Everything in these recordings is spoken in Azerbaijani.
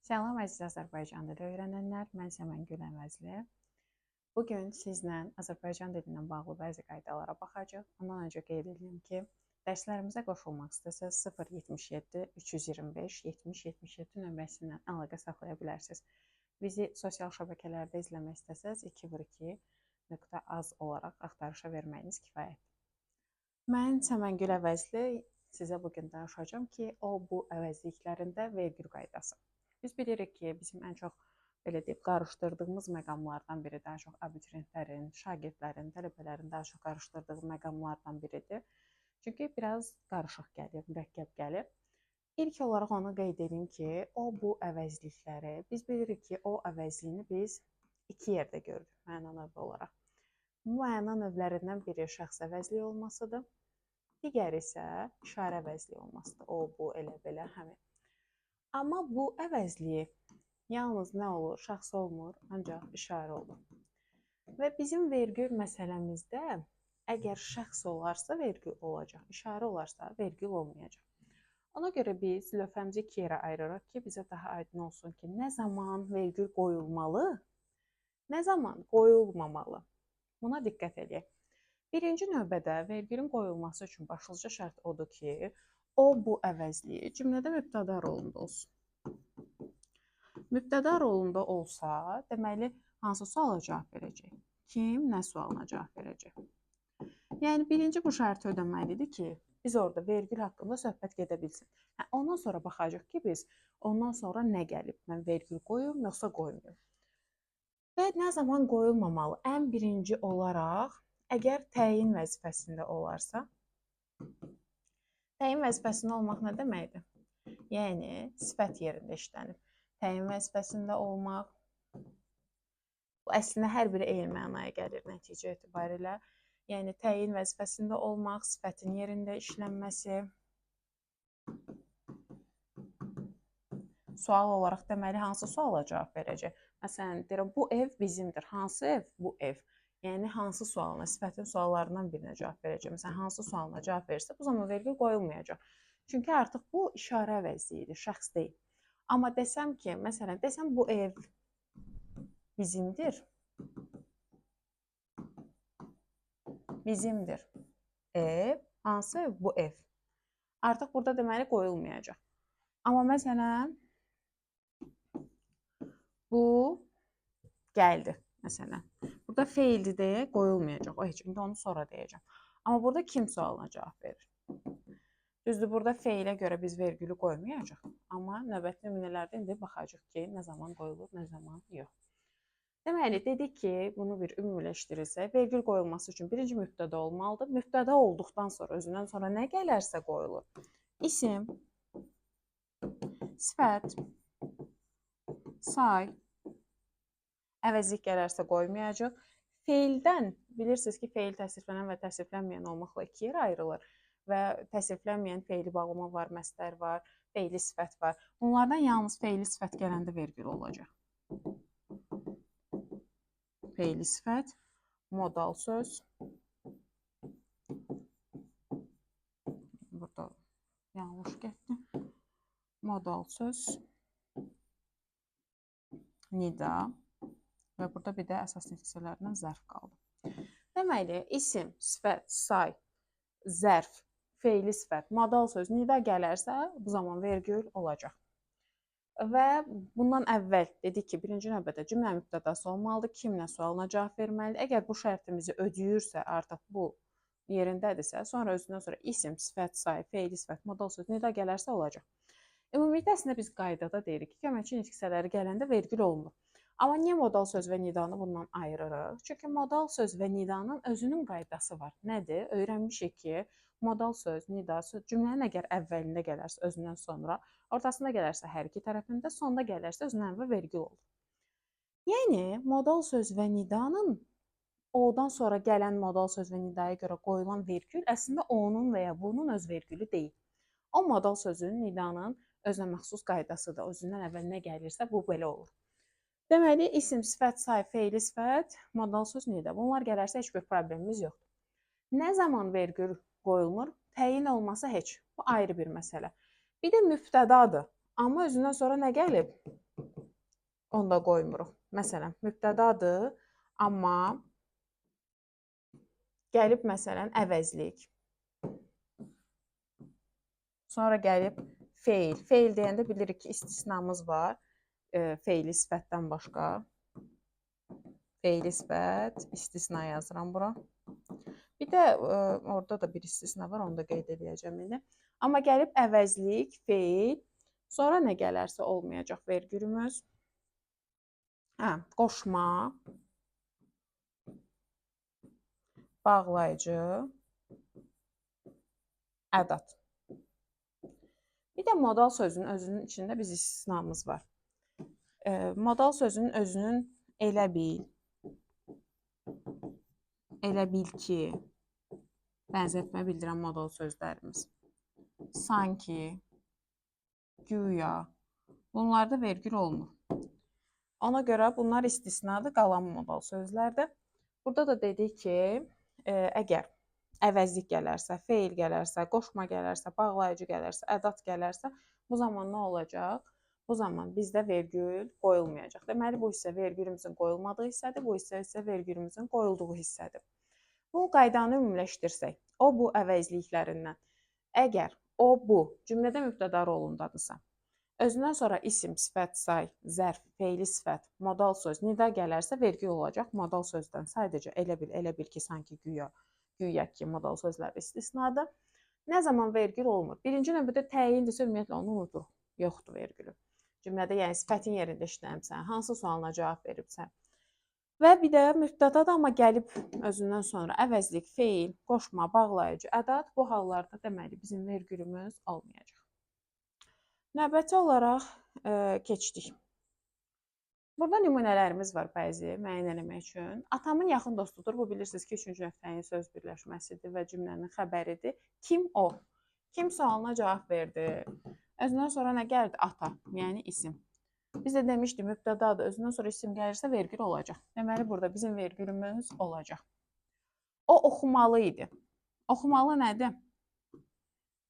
Salam əziz Azərbaycan dili öyrənənlər, mən Səmən Güləməzli. Bugün sizlə Azərbaycan dilindən bağlı bəzi qaydalara baxacağıq. Ondan öncə qeyd edim ki, dərslərimizə qoşulmaq istəsəz 077 325 70 77 nömrəsindən əlaqə saxlaya bilərsiniz. Bizi sosial şəbəkələrdə izləmək istəsəz 212.az olaraq axtarışa verməyiniz kifayətdir. Mən Səmən Güləməzli sizə bugün danışacağım ki, o bu əvəzliklərində vergül qaydası. Biz bilirik ki, bizim ən çox belə deyib qarışdırdığımız məqamlardan biri, daha çox abituriyentlərin, şagirdlərin, tələbələrin daha çox qarışdırdığı məqamlardan biridir. Çünki biraz qarışıq gəlir, mürəkkəb gəlir. İlk olaraq onu qeyd edeyim ki, o bu əvəzlikləri, biz bilirik ki, o əvəzliyini biz iki yerdə görürük məna növü olaraq. Bu məna növlərindən biri şəxs əvəzliyi olmasıdır, digəri isə işarə əvəzliyi olmasıdır. O, bu, elə, belə, həmin. Amma bu əvəzliyi yalnız nə olur? Şəxs olmur, ancaq işarə olur. Və bizim vergül məsələmizdə əgər şəxs olarsa vergül olacaq, işarə olarsa vergül olmayacaq. Ona görə biz lövhəmizi iki yerə ayırırıq ki, bizə daha aydın olsun ki, nə zaman vergül qoyulmalı, nə zaman qoyulmamalı. Buna diqqət edək. Birinci növbədə vergülün qoyulması üçün başlıca şərt odur ki, o bu əvəzliyi cümlədə mübtəda rolunda olsun. Mübtəda rolunda olsa, deməli, hansı suala cavab verəcək? Kim, nə sualına cavab verəcək? Yəni, birinci bu şərti ödəməlidir ki, biz orada vergül haqqında söhbət gedə bilsin. Ondan sonra baxacaq ki, biz ondan sonra nə gəlib? Mən vergül qoyum, yoxsa qoymuyorum? Və nə zaman qoyulmamalı? Ən birinci olaraq, əgər təyin vəzifəsində olarsa, təyin vəzifəsində olmaq nə deməkdir? Yəni, sifət yerində işlənib. Təyin vəzifəsində olmaq, bu əslində hər biri eyni mənaya gəlir nəticə etibarilə. Yəni, təyin vəzifəsində olmaq, sifətin yerində işlənməsi. Sual olaraq deməli, hansı suala cavab verəcək? Məsələn, deyirəm, bu ev bizimdir. Hansı ev? Bu ev. Yəni, hansı sualına, sifətin suallarından birinə cavab verəcək. Məsələn, hansı sualına cavab verirsə, bu zaman vergül qoyulmayacaq. Çünki artıq bu işarə əvəzliyidir, şəxs deyil. Amma desəm ki, məsələn, desəm bu ev bizimdir. Bizimdir. Ev, hansı ev? Bu ev. Artıq burada deməli qoyulmayacaq. Amma məsələn, bu gəldi, məsələn. Burada feildir deyə qoyulmayacaq. O heç indi onu sonra deyəcəm. Amma burada kim sualına cavab verir? Düzdür, burada feilə görə biz vergülü qoymayacaq. Amma növbəti nümunələrdə indi baxacaq ki, nə zaman qoyulur, nə zaman yox. Deməli, dedik ki, bunu bir ümumiləşdirirsək, vergül qoyulması üçün birinci mübtəda olmalıdır. Mübtəda olduqdan sonra, özündən sonra nə gələrsə qoyulur. İsim, sifət, say, əvəzlik gələrsə qoymayacaq. Feildən, bilirsiniz ki, feil təsriflənən və təsriflənməyən olmaqla iki yerə ayrılır. Və təsriflənməyən feili bağlama var, məstər var, feili sifət var. Bunlardan yalnız feili sifət gələndə vergül olacaq. Feili sifət, modal söz. Burada yanlış getdi. Modal söz, nida və burada bir də əsas nəticələrindən zərf qaldı. Deməli, isim, sifət, say, zərf, feili sifət, modal söz, nida gələrsə, bu zaman vergül olacaq. Və bundan əvvəl dedik ki, birinci növbədə cümlə mübtədası olmalıdır, kim nə sualına cavab verməlidir. Əgər bu şərtimizi ödəyirsə, artıq bu yerindədirsə, sonra özündən sonra isim, sifət, say, feili sifət, modal söz, nida gələrsə olacaq. Ümumiyyətlə, əslində biz qaydada deyirik ki, köməkçi nitqsələri gələndə vergül olmur. Amma niyə modal söz və nidanı bundan ayırırıq? Çünki modal söz və nidanın özünün qaydası var. Nədir? Öyrənmişik ki, modal söz, nida söz cümlənin əgər əvvəlində gələrsə özündən sonra, ortasında gələrsə hər iki tərəfində, sonda gələrsə özündən əvvəl vergül olur. Yəni, modal söz və nidanın odan sonra gələn modal söz və nidaya görə qoyulan vergül əslində onun və ya bunun öz vergülü deyil. O modal sözün, nidanın özünə məxsus qaydasıdır. Özündən əvvəl nə gəlirsə bu belə olur. Deməli, isim, sifət, say, feili sifət, modal söz, nida. Bunlar gələrsə heç bir problemimiz yoxdur. Nə zaman vergül qoyulmur? Təyin olması heç. Bu ayrı bir məsələ. Bir də mübtədadır. Amma özündən sonra nə gəlib? Onu da qoymuruq. Məsələn, mübtədadır, amma gəlib məsələn əvəzlik. Sonra gəlib feil. Feil deyəndə bilirik ki, istisnamız var. Feili sifətdən başqa. Feili sifət, istisna yazıram bura. Bir də orada da bir istisna var, onu da qeyd edəcəm indi. Amma gəlib əvəzlik, feil, sonra nə gələrsə olmayacaq vergülümüz. Qoşma, bağlayıcı, ədat. Bir də modal sözünün özünün içində biz istisnamız var. Modal sözünün özünün elə bil ki, bənzətmə bildirən modal sözlərimiz. Sanki, güya, bunlarda vergül olmur. Ona görə bunlar istisnadır, qalan modal sözlərdir. Burada da dedik ki, əgər əvəzlik gələrsə, feil gələrsə, qoşma gələrsə, bağlayıcı gələrsə, ədat gələrsə, bu zaman nə olacaq? Bu zaman bizdə vergül qoyulmayacaq. Deməli, bu hissə vergülümüzün qoyulmadığı hissədir, bu hissə isə vergülümüzün qoyulduğu hissədir. Bu qaydanı ümumiləşdirsək, o bu əvəzliklərindən, əgər o bu cümlədə mübtəda rolundadırsa, özündən sonra isim, sifət, say, zərf, feili sifət, modal söz, nida gələrsə vergül olacaq. Modal sözdən sadəcə elə bil ki, sanki güya ki, modal sözlər istisnadır. Nə zaman vergül olmur? Birinci növbədə təyindirsə, ümumiyyətlə onu unuduruq. Yoxdur vergülü. Cümlədə yəni sifətin yerində işləmirsən, hansı sualına cavab veribsən. Və bir də mübtədadır, amma gəlib özündən sonra əvəzlik, feil, qoşma, bağlayıcı, ədat bu hallarda deməli bizim vergülümüz olmayacaq. Növbəti olaraq keçdik. Burada nümunələrimiz var bəzi müəyyən eləmək üçün. Atamın yaxın dostudur. Bu bilirsiniz ki, 3-cü nöqtənin söz birləşməsidir və cümlənin xəbəridir. Kim o? Kim sualına cavab verdi? Özündən sonra nə gəldi? Ata, yəni isim. Biz də demişdik, mübtədadır. Özündən sonra isim gəlirsə vergül olacaq. Deməli, burada bizim vergülümüz olacaq. O oxumalı idi. Oxumalı nədir?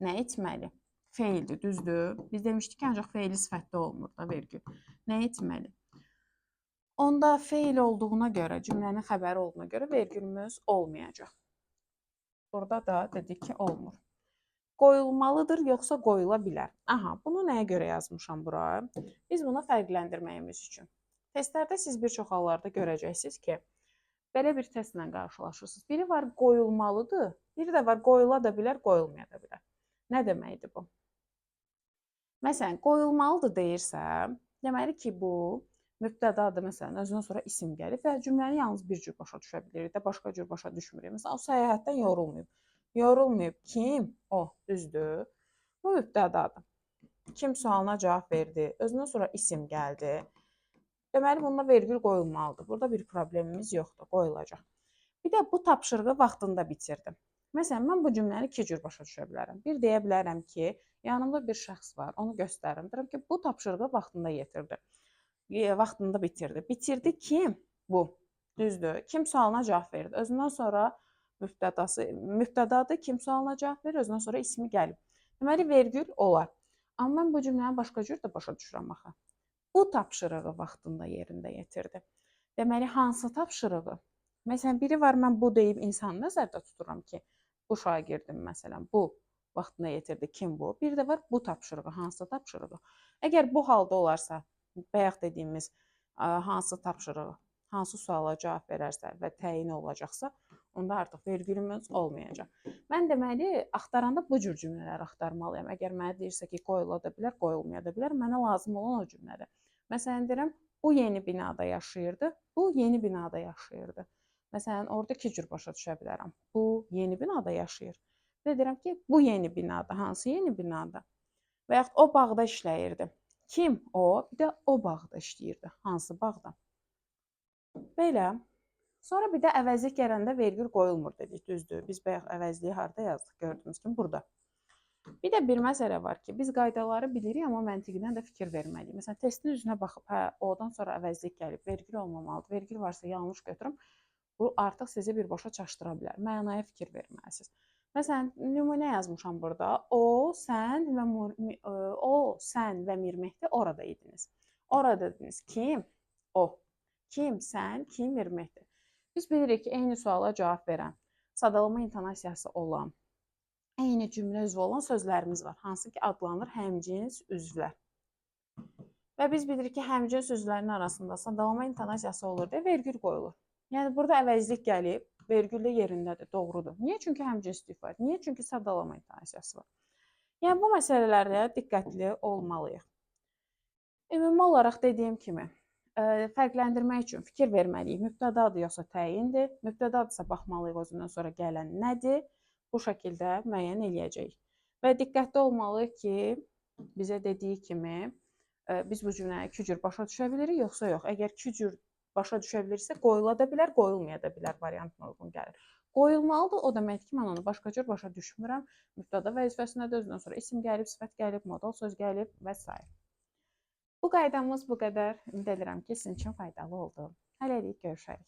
Nə etməli? Feildir, düzdür. Biz demişdik ki, ancaq feili sifətdə olmur da vergül. Nə etməli? Onda feil olduğuna görə, cümlənin xəbəri olduğuna görə vergülümüz olmayacaq. Burada da dedik ki, olmur. Qoyulmalıdır, yoxsa qoyula bilər. Aha, bunu nəyə görə yazmışam bura? Biz bunu fərqləndirməyimiz üçün. Testlərdə siz bir çox hallarda görəcəksiniz ki, belə bir testlə qarşılaşırsınız. Biri var qoyulmalıdır, biri də var qoyula da bilər, qoyulmaya da bilər. Nə deməkdir bu? Məsələn, qoyulmalıdır deyirsə, deməli ki, bu mübtədadır, məsələn, özündən sonra isim gəlib və cümləni yalnız bir cür başa düşə bilirik də, başqa cür başa düşmürük. Məsələn, o səyahətdən yorulmayıb. Yorulmayıb kim? O, düzdür. Bu mübtədadır. Kim sualına cavab verdi, özündən sonra isim gəldi. Deməli, bunda vergül qoyulmalıdır. Burada bir problemimiz yoxdur, qoyulacaq. Bir də bu tapşırığı vaxtında bitirdim. Məsələn, mən bu cümləni iki cür başa düşə bilərəm. Bir deyə bilərəm ki, yanımda bir şəxs var, onu göstərirəm. Deyirəm ki, bu tapşırığı vaxtında yetirdi. Vaxtında bitirdi. Bitirdi kim? Bu. Düzdür. Kim sualına cavab verdi. Özündən sonra mübtədadır, kim sualına cavab verir, özündən sonra ismi gəlib. Deməli, vergül olar. Amma mən bu cümləni başqa cür də başa düşürəm axı. Bu tapşırığı vaxtında yerində yetirdi. Deməli, hansı tapşırığı? Məsələn, biri var, mən bu deyib insanı nəzərdə tuturam ki, bu şagirdim, məsələn, bu vaxtında yetirdi. Kim bu? Bir də var, bu tapşırığı, hansı tapşırığı? Əgər bu halda olarsa, bayaq dediyimiz hansı tapşırığı, hansı suala cavab verərsə və təyin olacaqsa, onda artıq vergülümüz olmayacaq. Mən deməli, axtaranda bu cür cümlələri axtarmalıyam. Əgər mənə deyirsə ki, qoyula da bilər, qoyulmaya da bilər, mənə lazım olan o cümlədir. Məsələn, deyirəm, bu yeni binada yaşayırdı, bu yeni binada yaşayırdı. Məsələn, orada iki cür başa düşə bilərəm. Bu yeni binada yaşayır. Və deyirəm ki, bu yeni binada, hansı yeni binada? Və yaxud o bağda işləyirdi. Kim o? Bir də o bağda işləyirdi. Hansı bağda? Belə. Sonra bir də əvəzlik gələndə vergül qoyulmur dedik, düzdür. Biz bayaq əvəzliyi harda yazdıq, gördüyünüz kimi burada. Bir də bir məsələ var ki, biz qaydaları bilirik, amma məntiqindən də fikir verməliyik. Məsələn, testin üzünə baxıb, hə, odan sonra əvəzlik gəlib, vergül olmamalıdır, vergül varsa yanlış götürüm, bu artıq sizi birbaşa çaşdıra bilər. Mənaya fikir verməlisiniz. Məsələn, nümunə yazmışam burada. O, sən və Mir Mehdi orada idiniz. Orada dediniz kim? O. Kim? Sən? Kim? Verməkdir. Biz bilirik ki, eyni suala cavab verən, sadalama intonasiyası olan, eyni cümlə üzvü olan sözlərimiz var. Hansı ki, adlanır həmcins üzvlər. Və biz bilirik ki, həmcins üzvlərin arasında sadalama intonasiyası olur deyə vergül qoyulur. Yəni, burada əvəzlik gəlib, vergül də yerindədir, doğrudur. Niyə? Çünki həmcinslik var. Niyə? Çünki sadalama intonasiyası var. Yəni, bu məsələlərdə diqqətli olmalıyıq. Ümumi olaraq dediyim kimi, fərqləndirmək üçün fikir verməliyik. Mübtədadır yoxsa təyindir. Mübtədadırsa baxmalıyıq özündən sonra gələn nədir? Bu şəkildə müəyyən eləyəcəyik. Və diqqətli olmalıyıq ki, bizə dediyi kimi, biz bu cümləni iki cür başa düşə bilirik, yoxsa yox. Əgər iki cür başa düşə bilirsə, qoyula da bilər, qoyulmaya da bilər variantına uyğun gəlir. Qoyulmalıdır, o deməkdir ki, mən onu başqa cür başa düşmürəm. Mübtəda vəzifəsindədir, özündən sonra isim gəlib, sifət gəlib, modal söz gəlib və s. Bu qaydamız bu qədər. Ümid edirəm ki, sizin üçün faydalı oldu. Hələlik görüşərik.